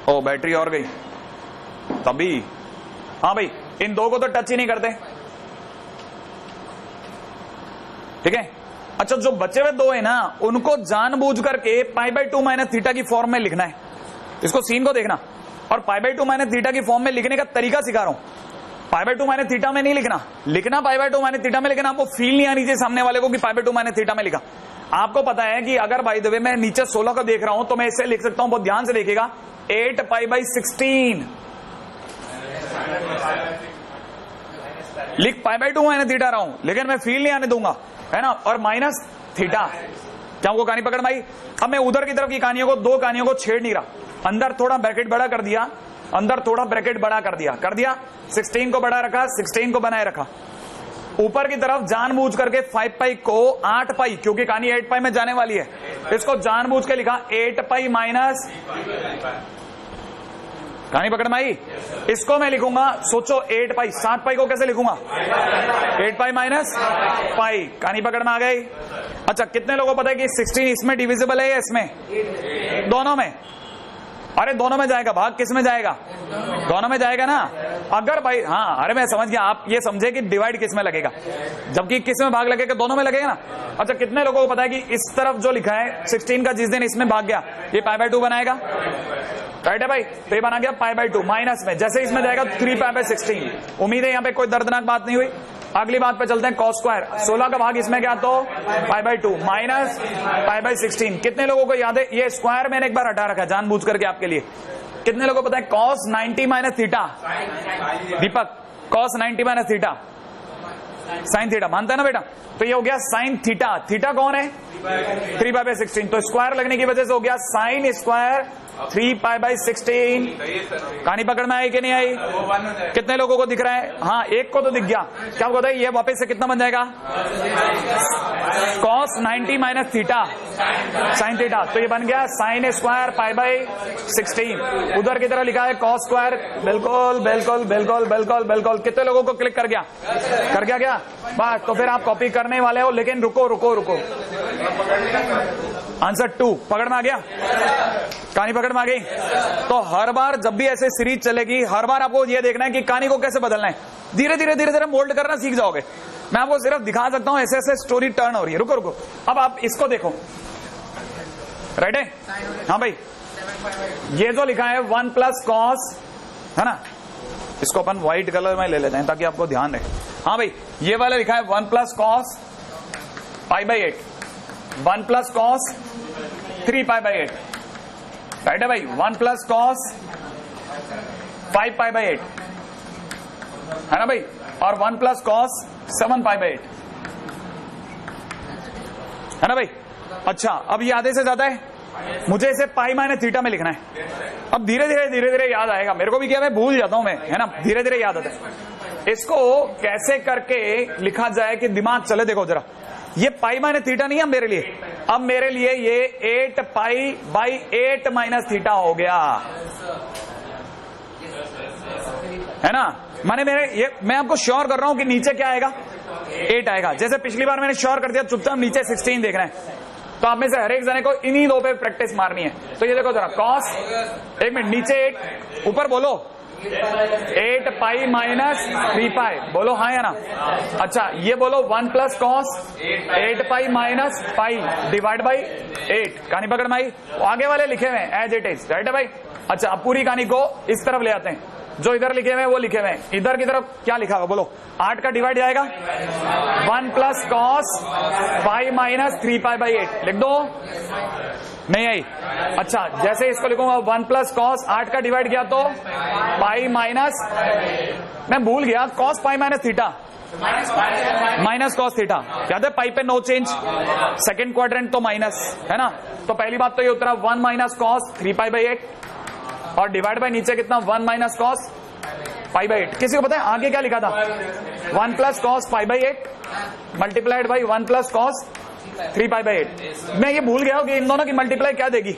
ओ battery और गई तभी। हाँ भाई, इन दो को तो टच ही नहीं करते, ठीक है। अच्छा, जो बचे हुए दो है ना, उनको जानबूझ करके पाई बाई 2 माइनस थीटा की फॉर्म में लिखना है। इसको सीन को देखना, और पाई बाई 2 माइनस थीटा की फॉर्म में लिखने का तरीका सिखा रहा हूं। पाई बाई 2 माइनस थीटा में नहीं लिखना, लिखना पाई बाई 2 माइनस थीटा में, लेकिन आपको फील नहीं आनी चाहिए सामने वाले को कि पाई बाई 2 माइनस थीटा में लिखा। आपको पता है कि अगर बाय द वे मैं नीचे 16 का देख रहा हूं तो मैं इसे लिख सकता हूं, बहुत ध्यान से देखिएगा, 8 पाई बाई 16 लिख पाई बाई 2 माइनस थीटा रहा हूं, लेकिन मैं फील नहीं आने दूंगा, है ना। और माइनस थीटा, क्या वो कहानी पकड़ में आई। अब मैं उधर की तरफ की कहानियों को, दो कहानियों को छेड़ नहीं रहा। अंदर थोड़ा ब्रैकेट बड़ा कर दिया, अंदर थोड़ा ब्रैकेट बड़ा कर दिया, 16 को बड़ा रखा, 16 को बनाए रखा। ऊपर की तरफ जानबूझ करके 5 पाई को 8 पाई, क्योंकि कहानी 8 पाई में जाने वाली है, इसको जानबूझ के लिखा 8 पाई माइनस, कहानी पकड़ में आई। इसको मैं लिखूंगा, सोचो 8 पाई, 7 पाई को कैसे लिखूंगा, 8 पाई माइनस पाई, कहानी पकड़ में आ गई। अच्छा, कितने लोगों को पता है कि 16 इसमें डिविजिबल है या इसमें, दोनों में। अरे दोनों में जाएगा, भाग किस में जाएगा, दोनों में जाएगा ना। अगर भाई, हाँ अरे मैं समझ गया, आप ये समझे कि डिवाइड किस में लगेगा, जबकि किस में भाग लगेगा, दोनों में लगेगा ना। अच्छा, कितने लोगों को पता है कि इस तरफ जो लिखा है 16 का, जिस दिन इसमें भाग गया, ये पाई बाई 2 बनाएगा, राइट है भाई। तो ये बना गया पाई बाई 2 माइनस में, जैसे इसमें जाएगा 3 पाई बाई 16। उम्मीद है यहाँ पे कोई दर्दनाक बात नहीं हुई। अगली बात पे चलते हैं, कॉस स्क्वायर, 16 का भाग इसमें क्या, तो pi by 2 minus pi by 16। कितने लोगों को याद है, ये स्क्वायर मैंने एक बार हटा रखा है जानबूझ करके आपके लिए। कितने लोगों को पता है cos 90 minus theta, Deepak, cos 90 minus theta sine theta, मानता है ना बेटा। तो ये हो गया साइन थीटा, थीटा कौन है, 3 पाई बाई 16, तो स्क्वायर लगने की वजह से हो गया साइन स्क्वायर 3 पाई बाई 16। कहानी पकड़ में आई कि नहीं आई, कितने लोगों को दिख रहा है, हाँ एक को तो दिख गया। क्या होता है, ये वापस से कितना बन जाएगा, cos 90 minus theta sine theta, तो ये बन गया साइन स्क्वायर पाई बाई 16। उधर की तरह लिखा है कॉस स्क्वायर, बिल्कुल बिल्कुल बिल्कुल बिल्कुल बिल्कुल। कितने लोगों को क्लिक कर गया, कर गया क्या, बस। तो फिर आप कॉपी करने वाले हो, लेकिन रुको रुको रुको, आंसर 2 पकड़ में आ गया, कहानी पकड़ में आ गई। तो हर बार जब भी ऐसे सीरीज चलेगी, हर बार आपको ये देखना है कि कहानी को कैसे बदलना है। धीरे धीरे धीरे धीरे मोल्ड करना सीख जाओगे। मैं आपको सिर्फ दिखा सकता हूं ऐसे ऐसे स्टोरी टर्न हो रही है। रुको रुको, अब आप इसको देखो, राइट है, हाँ भाई। ये जो लिखा है 1 प्लस कॉस, है ना, इसको अपन व्हाइट कलर में ले लेते हैं ताकि आपको ध्यान रहे। हाँ भाई, ये वाला लिखा है 1 plus cos pi by 8, 1 plus cos 3 pi by 8, right है भाई। 1 प्लस कॉस 5 पाई बाई 8, है ना भाई, और 1 प्लस कॉस 7 पाई बाई 8, है ना भाई। अच्छा, अब ये आधे से ज्यादा है, मुझे इसे पाई माइनस थीटा में लिखना है। अब धीरे धीरे याद आएगा, मेरे को भी क्या, मैं भूल जाता हूं मैं, है ना, धीरे धीरे याद आता है। इसको कैसे करके लिखा जाए कि दिमाग चले, देखो जरा। ये पाई माइनस थीटा नहीं है मेरे लिए, अब मेरे लिए ये 8 पाई बाई 8 माइनस थीटा हो गया, है ना। माने मैं आपको श्योर कर रहा हूं कि नीचे क्या आएगा, 8 आएगा। जैसे पिछली बार मैंने श्योर कर दिया, चुपचाप नीचे 16 देखना है। तो आप में से हर एक जने को इन्हीं दो पे प्रैक्टिस मारनी है। तो ये देखो जरा, कॉस, एक मिनट, नीचे 8, ऊपर बोलो 8 पाई माइनस 3 पाई, बोलो हाँ या ना। अच्छा, ये बोलो 1 plus cos 8 pi minus pi divide by 8, कहानी पकड़ में आई। आगे वाले लिखे हुए एज इट इज, राइट है भाई। अच्छा, अब पूरी कहानी को इस तरफ ले आते हैं, जो इधर लिखे हुए वो लिखे हुए। इधर की तरफ क्या लिखा हुआ, बोलो 8 का डिवाइड जाएगा 1 plus cos pi minus 3 pi by 8, लिख दो, नहीं आई। अच्छा, जैसे इसको लिखूंगा 1 प्लस कॉस 8 का डिवाइड किया तो पाई माइनस, मैं भूल गया, cos pi minus theta minus cos theta, याद है, पाई पे नो चेंज, सेकेंड क्वाड्रेंट तो माइनस, है ना। तो पहली बात तो ये उतरा 1 माइनस कॉस 3 पाई बाई 8, और डिवाइड बाय नीचे कितना, 1 माइनस कॉस पाई बाई 8। किसी को पता है आगे क्या लिखा था, 1 plus cos pi by 8 multiplied by 1 plus cos 3 pi by 8। मैं ये भूल गया हूं कि इन दोनों की मल्टीप्लाई क्या देगी,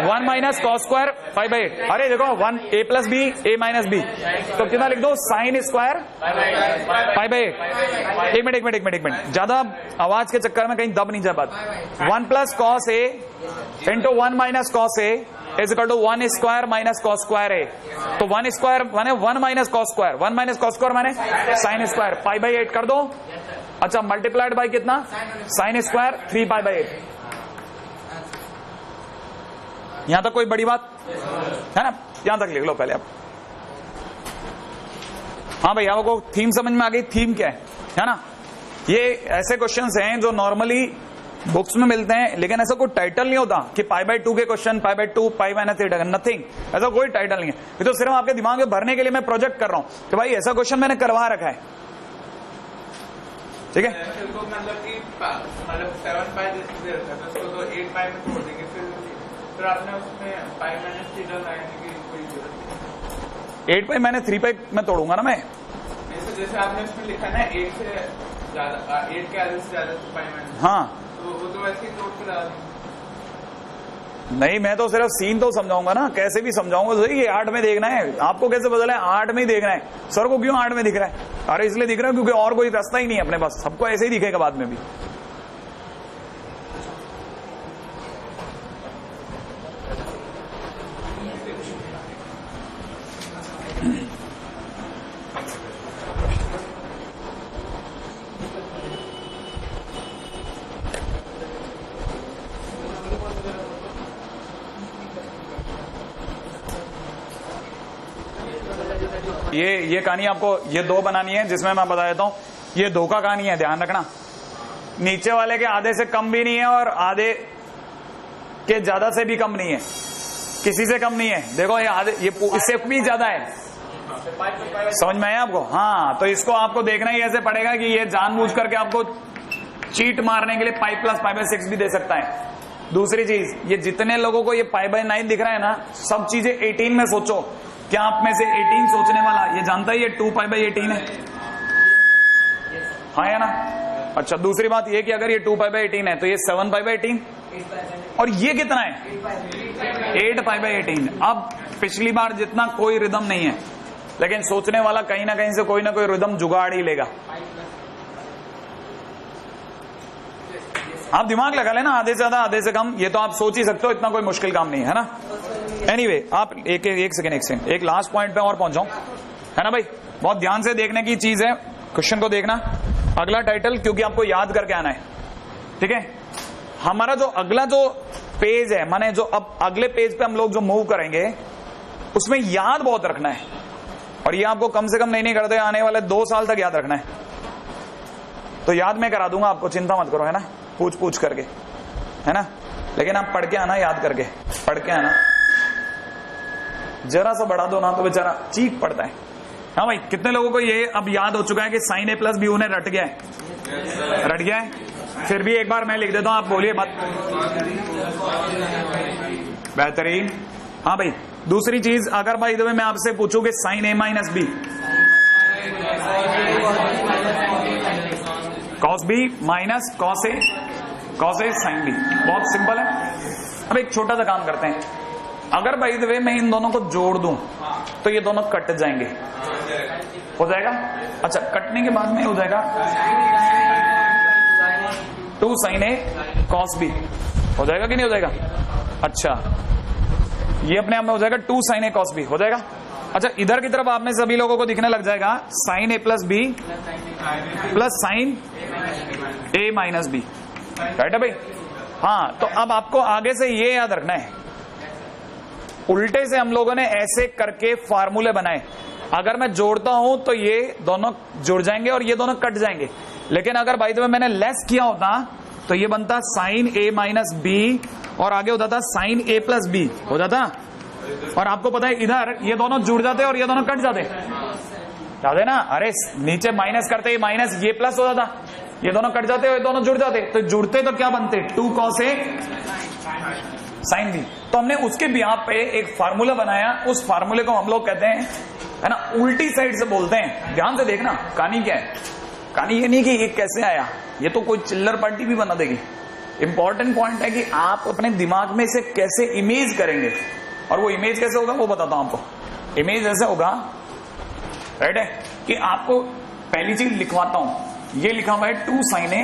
1 minus cos square pi by 8। अरे देखो 1 a plus b a minus b, तो कितना लिख दो, साइन स्क्वायर पाई बाई 8। एक मिनट, ज्यादा आवाज के चक्कर में कहीं दब नहीं जाए बात। 1 plus cos a into 1 minus cos a is equal to 1 square minus cos square A. तो 1 स्क्वायर माने 1 minus cos square, 1 minus cos square माने साइन स्क्वायर, पाई बाई 8 कर दो। अच्छा मल्टीप्लाइड बाई कितना, साइन स्क्वायर 3 पाई बाई 8। यहां तक कोई बड़ी बात है ना, यहां तक लिख लो पहले आप। हाँ भाई आपको थीम समझ में आ गई, थीम क्या है ना। ये ऐसे क्वेश्चंस हैं जो नॉर्मली बुक्स में मिलते हैं, लेकिन ऐसा कोई टाइटल नहीं होता कि पाई बाई 2 के question, pi by 2, pi minus 8, nothing, ऐसा कोई टाइटल नहीं है। ये तो सिर्फ आपके दिमाग में भरने के लिए मैं प्रोजेक्ट कर रहा हूं कि भाई ऐसा क्वेश्चन मैंने करवा रखा है, ठीक है। मतलब कि 7 पाई तो 8 पाई में तोड़ देंगे, फिर आपने उसमें पाई माइनस 3 लगाने की कोई जरूरत नहीं। 8 पाई मैंने 3 पाई में तोड़ूंगा ना मैं। जैसे आपने इसमें लिखा ना 8 से ज्यादा, 8 के आधे से ज्यादा तो पाई माइनस, हाँ तो वो तो वैसे ही तोड़ के लगा नहीं, मैं तो सिर्फ सीन तो समझाऊंगा ना, कैसे भी समझाऊंगा। तो ये 8 में देखना है आपको, कैसे बदला है 8 में ही देखना है। सर को क्यों 8 में दिख रहा है, अरे इसलिए दिख रहा है क्योंकि और कोई रास्ता ही नहीं है अपने पास, सबको ऐसे ही दिखेगा बाद में भी। ये कहानी आपको ये 2 बनानी है, जिसमें मैं बता देता हूं ये 2 का कहानी है, ध्यान रखना। नीचे वाले के आधे से कम भी नहीं है और आधे के ज्यादा से भी कम नहीं है, किसी से कम नहीं है। देखो ये आधे, ये इससे भी ज्यादा है, समझ में आया आपको। हाँ तो इसको आपको देखना ही ऐसे पड़ेगा कि ये जानबूझ करके आपको चीट मारने के लिए पाई प्लस पाई बाई 6 भी दे सकता है। दूसरी चीज, ये जितने लोगों को ये पाई बाई 9 दिख रहा है ना, सब चीजें 18 में सोचो। क्या आप में से 18 सोचने वाला ये जानता है ये 2 पाई बाई 18 है, हाँ या ना। अच्छा दूसरी बात ये कि अगर ये 2 पाई बाई 18 है तो ये 7 पाई बाई 18, और ये कितना है 8 पाई बाई 18। अब पिछली बार जितना कोई रिदम नहीं है, लेकिन सोचने वाला कहीं ना कहीं से कोई ना कोई रिदम जुगाड़ ही लेगा। आप दिमाग लगा लेना, आधे से ज्यादा आधे से कम, ये तो आप सोच ही सकते हो, इतना कोई मुश्किल काम नहीं है ना। एनीवे आप एक सेकंड एक लास्ट पॉइंट पे और पहुंचाऊं, है ना भाई। बहुत ध्यान से देखने की चीज है, क्वेश्चन को देखना। अगला टाइटल क्योंकि आपको याद करके आना है, ठीक है। हमारा जो अगला जो पेज है, माने जो अब अगले पेज पे हम लोग जो मूव करेंगे, उसमें याद बहुत रखना है, और ये आपको कम से कम नहीं करते, आने वाले 2 साल तक याद रखना है। तो याद मैं करा दूंगा आपको, चिंता मत करो, है ना, पूछ करके, है ना। लेकिन आप पढ़ के आना, याद करके पढ़ के आना। जरा सा बढ़ा दो ना तो बेचारा चीख पड़ता है। हाँ भाई, कितने लोगों को ये अब याद हो चुका है कि साइन ए प्लस बी उन्हें रट गया है, रट गया है। फिर भी एक बार मैं लिख देता हूं, आप बोलिए मत। बेहतरीन। हाँ भाई, दूसरी चीज, अगर भाई मैं आपसे पूछूं कि sine A minus B, cos B minus cos A sine B, बहुत सिंपल है। अब एक छोटा सा काम करते हैं, अगर बाय द वे मैं इन दोनों को जोड़ दूं तो ये दोनों कट जाएंगे, हो जाएगा। अच्छा, कटने के बाद में हो जाएगा 2 साइन ए कॉस बी, हो जाएगा कि नहीं हो जाएगा। अच्छा, ये अपने आप में हो जाएगा 2 साइन ए कॉस बी, हो जाएगा। अच्छा, इधर की तरफ आप में सभी लोगों को दिखने लग जाएगा sign a plus b plus sine A minus b, right है भाई। हाँ, तो अब आपको आगे से ये याद रखना है, उल्टे से हम लोगों ने ऐसे करके फार्मूले बनाए। अगर मैं जोड़ता हूं तो ये दोनों जुड़ जाएंगे और ये दोनों कट जाएंगे, लेकिन अगर बाय द वे मैंने लेस किया होता तो ये बनता साइन ए माइनस बी और आगे होता था साइन ए प्लस बी, हो जाता। और आपको पता है इधर ये दोनों जुड़ जाते और ये दोनों कट जाते, याद है ना। अरे नीचे माइनस करते ही माइनस ये प्लस हो जाता, ये दोनों कट जाते और ये दोनों जुड़ जाते। तो जुड़ते तो क्या बनते, 2 कॉस ए साइन बी। तो हमने उसके बिहाफ पे एक फार्मूला बनाया, उस फार्मूले को हम लोग कहते हैं, है ना, उल्टी साइड से बोलते हैं। ध्यान से देखना, कहानी क्या है। कहानी ये नहीं कि ये कैसे आया, ये तो कोई चिल्लर पार्टी भी बना देगी। इंपॉर्टेंट पॉइंट है कि आप अपने दिमाग में इसे कैसे इमेज करेंगे, और वो इमेज कैसे होगा वो बताता हूं आपको। इमेज ऐसे होगा, राइट है, कि आपको पहली चीज लिखवाता हूं, ये लिखा हुआ है 2 sine a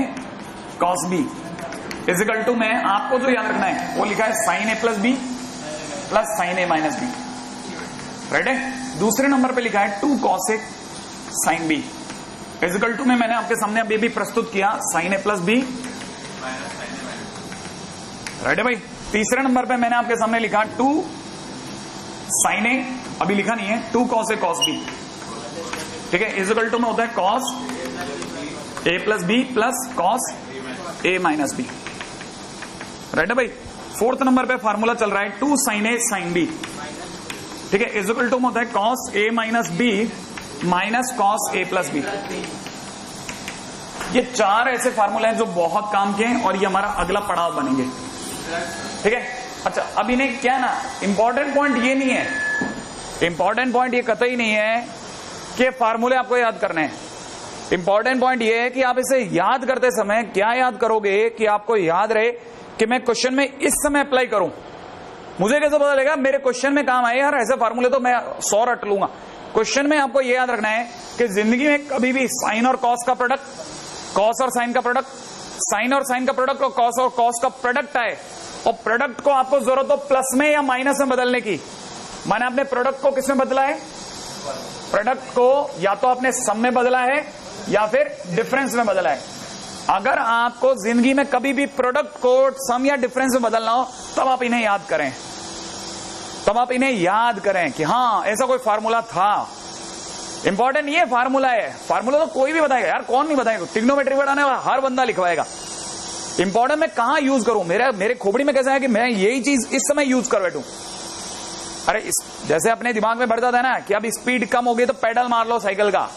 cos b is equal to में आपको जो याद रखना है वो लिखा है sine a plus b plus sine A minus b. Right है। दूसरे नंबर पे लिखा है 2 cos a sine b is equal to में मैंने आपके सामने अभी भी प्रस्तुत किया sine a plus b. Right है भाई। तीसरे नंबर पे मैंने आपके सामने लिखा 2 साइन ए, अभी लिखा नहीं है, 2 cos ए cos बी। ठीक है। इजिकल टू में होता है cos ए प्लस बी प्लस cos ए माइनस बी। राइट है भाई। फोर्थ नंबर पे फॉर्मूला चल रहा है 2 साइन ए साइन बी। ठीक है। इजिकल टू में होता है cos ए माइनस बी माइनस cos ए प्लस बी। ये 4 ऐसे फार्मूले हैं जो बहुत काम के हैं और ये हमारा अगला पड़ाव बनेंगे। ठीक है। अच्छा, अब इन्हें क्या ना, इंपॉर्टेंट पॉइंट ये नहीं है, इंपॉर्टेंट पॉइंट ये कतई नहीं है कि फार्मूले आपको याद करने हैं। इंपॉर्टेंट पॉइंट ये है कि आप इसे याद करते समय क्या याद करोगे कि आपको याद रहे कि मैं क्वेश्चन में इस समय अप्लाई करूं। मुझे कैसे पता लगेगा मेरे क्वेश्चन में काम आए? यार ऐसे फार्मूले तो मैं 100 रट लूंगा। क्वेश्चन में आपको यह याद रखना है कि जिंदगी में कभी भी साइन और कॉस का प्रोडक्ट, कॉस और साइन का प्रोडक्ट, साइन और साइन का प्रोडक्ट और कॉस का प्रोडक्ट आए और प्रोडक्ट को आपको जरूरत हो प्लस में या माइनस में बदलने की। मैंने अपने प्रोडक्ट को किस में बदला है? प्रोडक्ट को या तो आपने सम में बदला है या फिर डिफरेंस में बदला है। अगर आपको जिंदगी में कभी भी प्रोडक्ट को सम या डिफरेंस में बदलना हो तब आप इन्हें याद करें, तब आप इन्हें याद करें कि हाँ ऐसा कोई फार्मूला था। इंपॉर्टेंट ये फार्मूला है। फार्मूला तो कोई भी बताएगा यार, कौन नहीं बताएगा? ट्रिग्नोमेट्री बनाने वाला हर बंदा लिखवाएगा। इंपॉर्टेंट मैं कहां यूज करूं, मेरे खोपड़ी में कैसा है कि मैं यही चीज इस समय यूज कर बैठूं। अरे जैसे अपने दिमाग में बढ़ जाता है ना कि अब स्पीड कम हो गई तो पेडल मार लो साइकिल का,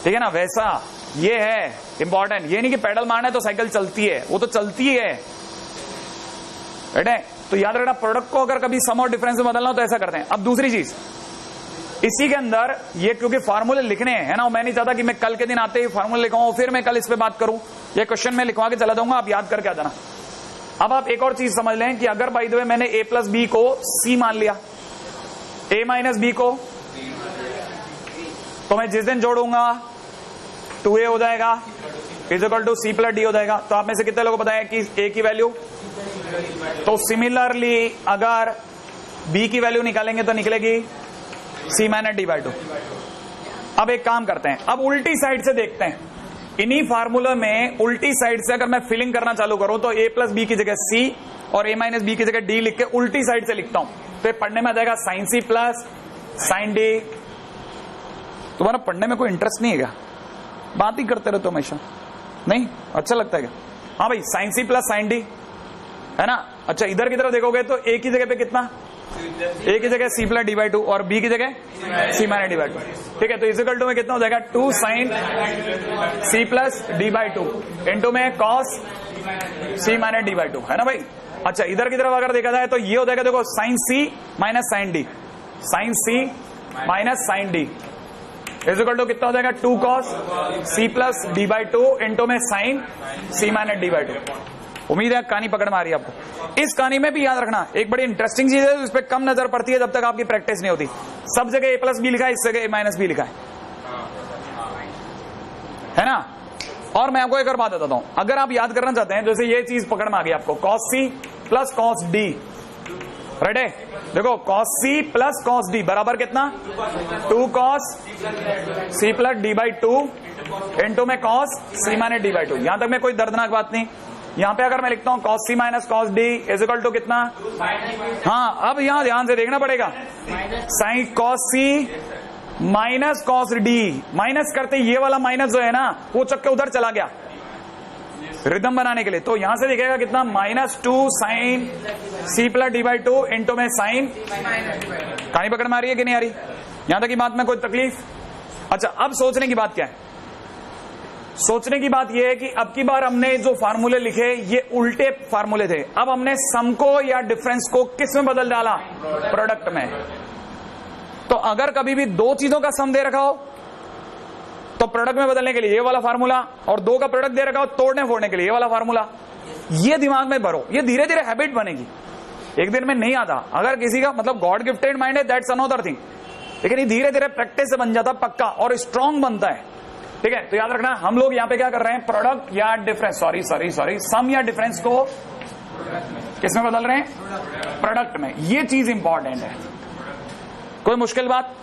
ठीक है ना, वैसा ये है इंपॉर्टेंट। ये नहीं कि पेडल मारना है तो साइकिल चलती है, वो तो चलती है। राइट। तो याद रखना, प्रोडक्ट को अगर कभी सम और डिफरेंस में बदलना हो तो ऐसा करते हैं। अब दूसरी चीज इसी के अंदर, ये क्योंकि फार्मूले लिखने हैं ना, मैं नहीं चाहता कि मैं कल के दिन आते ही फार्मूले लिखाऊं फिर मैं कल इस पे बात करूं। ये क्वेश्चन में लिखवा के चला जाऊंगा, आप याद करके आ जाना। अब आप एक और चीज समझ लें कि अगर बाय द वे मैंने a प्लस बी को c मान लिया, a माइनस बी को, तो मैं जिस दिन जोड़ूंगा 2a हो जाएगा equal to c plus d हो जाएगा। तो आप में से कितने लोगों को पता है कि a की वैल्यू, तो सिमिलरली अगर b की वैल्यू निकालेंगे तो निकलेगी c माइनस d बाई 2। अब एक काम करते हैं, अब उल्टी साइड से देखते हैं। इन्हीं फार्मूले में उल्टी साइड से अगर मैं फिलिंग करना चालू करूं तो a प्लस बी की जगह c और a माइनस बी की जगह d लिख के उल्टी साइड से लिखता हूं तो पढ़ने में आ जाएगा sine c plus sine d। तुम्हारा पढ़ने में कोई इंटरेस्ट नहीं है क्या? बात ही करते रहते हो हमेशा, नहीं अच्छा लगता है क्या? हाँ भाई, sine c plus sine d है ना। अच्छा, इधर की तरफ देखोगे तो a की जगह पे कितना, a की जगह c प्लस d बाई 2 और b की जगह c माइनस d बाई 2। ठीक है। तो इज इक्वल टू में कितना हो जाएगा 2 sine c plus d by 2 into में cos c minus d by 2 है ना भाई। अच्छा, इधर की तरफ अगर देखा जाए तो ये हो जाएगा, देखो sine c minus sine d, sine c minus sine d is equal to कितना हो जाएगा 2 cos c plus d by 2 into में sine c minus d by 2। उम्मीद है कहानी पकड़ में आ रही है आपको। इस कहानी में भी याद रखना एक बड़ी इंटरेस्टिंग चीज है, इस पे कम नजर पड़ती है जब तक आपकी प्रैक्टिस नहीं होती। सब जगह a प्लस बी लिखा है, इस जगह a माइनस बी लिखा है ना। और मैं आपको एक और बात बताता हूं, अगर आप याद करना चाहते हैं, जैसे ये चीज पकड़ में आ गई आपको, cos c plus cos d। Right है। देखो cos c plus cos d बराबर कितना, 2 cos c plus d by 2 into में cos c minus d by 2। यहां तक में कोई दर्दनाक बात नहीं। यहां पे अगर मैं लिखता हूं cos c minus cos d is equal to कितना, हाँ अब यहां ध्यान से देखना पड़ेगा, sine cos c minus cos d, minus करते ये वाला माइनस जो है ना वो चक्के उधर चला गया रिदम बनाने के लिए। तो यहां से दिखेगा कितना, -2 sine c plus d by 2 into में साइन। कहानी पकड़ में आ रही है कि नहीं आ रही? यहां तक की बात में कोई तकलीफ? अच्छा, अब सोचने की बात क्या है? सोचने की बात यह है कि अब की बार हमने जो फार्मूले लिखे ये उल्टे फार्मूले थे। अब हमने सम को या डिफरेंस को किस में बदल डाला, प्रोडक्ट में। तो अगर कभी भी दो चीजों का सम दे रखा हो तो प्रोडक्ट में बदलने के लिए ये वाला फार्मूला, और दो का प्रोडक्ट दे रखा हो तोड़ने फोड़ने के लिए ये वाला फार्मूला। ये दिमाग में भरो, ये धीरे धीरे हैबिट बनेगी, एक दिन में नहीं आता। अगर किसी का मतलब गॉड गिफ्टेड माइंड है दैट्स अनदर थिंग, लेकिन ये धीरे धीरे प्रैक्टिस से बन जाता पक्का और स्ट्रांग बनता है। ठीक है। तो याद रखना, हम लोग यहाँ पे क्या कर रहे हैं, प्रोडक्ट या डिफरेंस, सॉरी सम या डिफरेंस को किसमें बदल रहे हैं? प्रोडक्ट में। ये चीज इंपॉर्टेंट है। कोई मुश्किल बात?